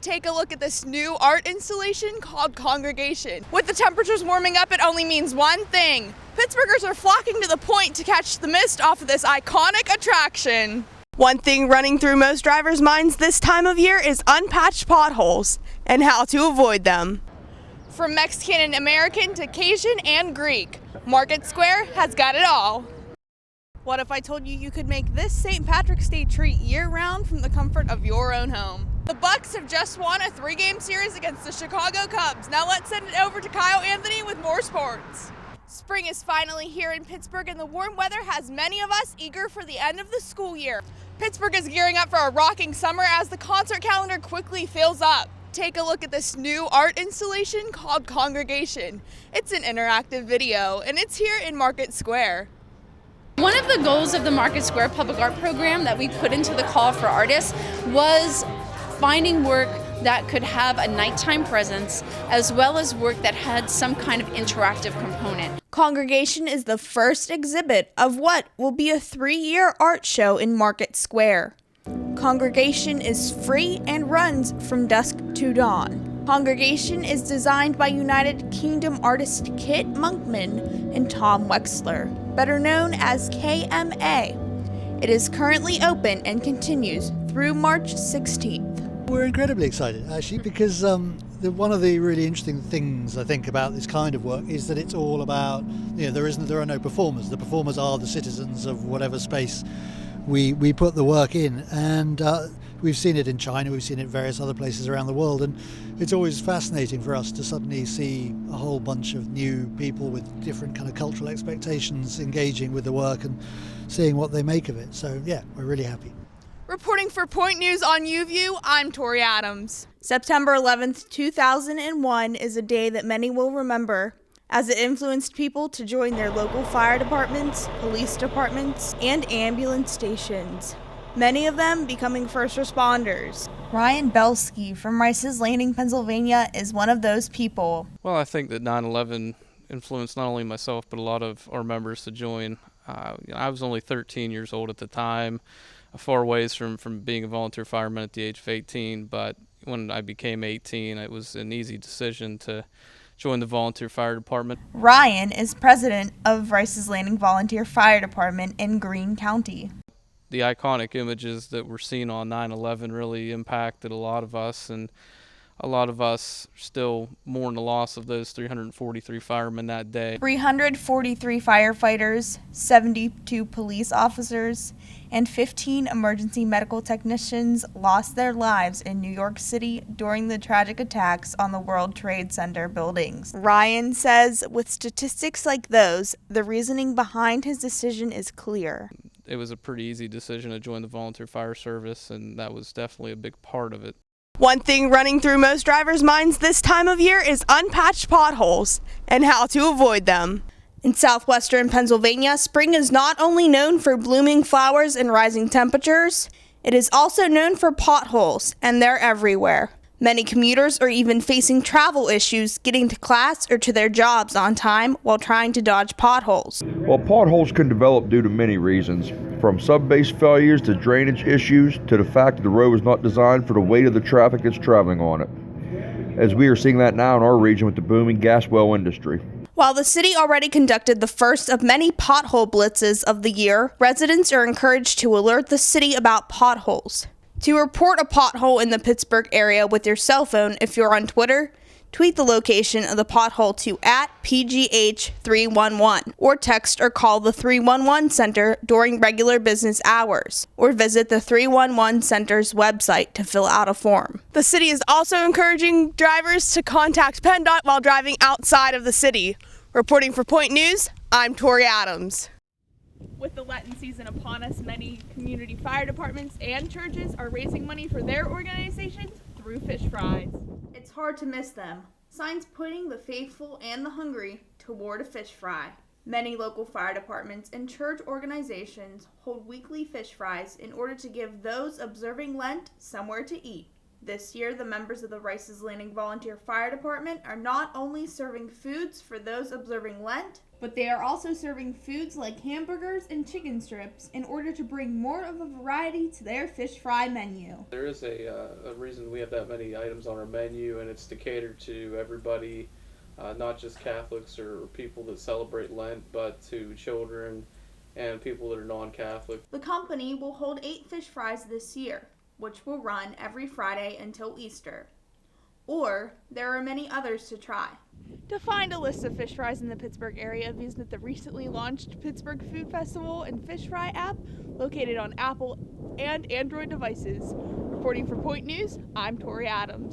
Take a look at this new art installation called Congregation. With the temperatures warming up, it only means one thing. Pittsburghers are flocking to the point to catch the mist off of this iconic attraction. One thing running through most drivers' minds this time of year is unpatched potholes and how to avoid them. From Mexican and American to Cajun and Greek, Market Square has got it all. What if I told you you could make this St. Patrick's Day treat year-round from the comfort of your own home? The Bucks have just won a 3-game series against the Chicago Cubs. Now let's send it over to Kyle Anthony with more sports. Spring is finally here in Pittsburgh, and the warm weather has many of us eager for the end of the school year. Pittsburgh is gearing up for a rocking summer as the concert calendar quickly fills up. Take a look at this new art installation called Congregation. It's an interactive video, and it's here in Market Square. One of the goals of the Market Square Public Art Program that we put into the call for artists was finding work that could have a nighttime presence as well as work that had some kind of interactive component. Congregation is the first exhibit of what will be a 3-year art show in Market Square. Congregation is free and runs from dusk to dawn. Congregation is designed by United Kingdom artist Kit Monkman and Tom Wexler, better known as KMA. It is currently open and continues through March 16th. We're incredibly excited, actually, because one of the really interesting things I think about this kind of work is that it's all about, there are no performers. The performers are the citizens of whatever space we put the work in, and we've seen it in China, we've seen it in various other places around the world, and it's always fascinating for us to suddenly see a whole bunch of new people with different kind of cultural expectations engaging with the work and seeing what they make of it. So yeah, we're really happy. Reporting for Point News on YouView, I'm Tori Adams. September 11th, 2001 is a day that many will remember, as it influenced people to join their local fire departments, police departments, and ambulance stations, many of them becoming first responders. Ryan Belsky from Rice's Landing, Pennsylvania is one of those people. Well, I think that 9/11 influenced not only myself but a lot of our members to join. I was only 13 years old at the time, a far ways from being a volunteer fireman at the age of 18, but when I became 18, it was an easy decision to join the volunteer fire department. Ryan is president of Rice's Landing Volunteer Fire Department in Greene County. The iconic images that were seen on 9/11 really impacted a lot of us, and a lot of us still mourn the loss of those 343 firemen that day. 343 firefighters, 72 police officers, and 15 emergency medical technicians lost their lives in New York City during the tragic attacks on the World Trade Center buildings. Ryan says with statistics like those, the reasoning behind his decision is clear. It was a pretty easy decision to join the volunteer fire service, and that was definitely a big part of it. One thing running through most drivers' minds this time of year is unpatched potholes and how to avoid them. In southwestern Pennsylvania, spring is not only known for blooming flowers and rising temperatures, it is also known for potholes, and they're everywhere. Many commuters are even facing travel issues getting to class or to their jobs on time while trying to dodge potholes. Well, potholes can develop due to many reasons, from sub-base failures to drainage issues to the fact that the road was not designed for the weight of the traffic that's traveling on it, as we are seeing that now in our region with the booming gas well industry. While the city already conducted the first of many pothole blitzes of the year, residents are encouraged to alert the city about potholes. To report a pothole in the Pittsburgh area with your cell phone, if you're on Twitter, tweet the location of the pothole to @PGH311, or text or call the 311 Center during regular business hours, or visit the 311 Center's website to fill out a form. The city is also encouraging drivers to contact PennDOT while driving outside of the city. Reporting for Point News, I'm Tori Adams. With the Lenten season upon us, many community fire departments and churches are raising money for their organizations through fish fries. It's hard to miss them. Signs pointing the faithful and the hungry toward a fish fry. Many local fire departments and church organizations hold weekly fish fries in order to give those observing Lent somewhere to eat. This year, the members of the Rice's Landing Volunteer Fire Department are not only serving foods for those observing Lent, but they are also serving foods like hamburgers and chicken strips in order to bring more of a variety to their fish fry menu. There is a reason we have that many items on our menu, and it's to cater to everybody, not just Catholics or people that celebrate Lent, but to children and people that are non-Catholic. The company will hold 8 fish fries this year, which will run every Friday until Easter. Or there are many others to try. To find a list of fish fries in the Pittsburgh area, visit the recently launched Pittsburgh Food Festival and Fish Fry app, located on Apple and Android devices. Reporting for Point News, I'm Tori Adams.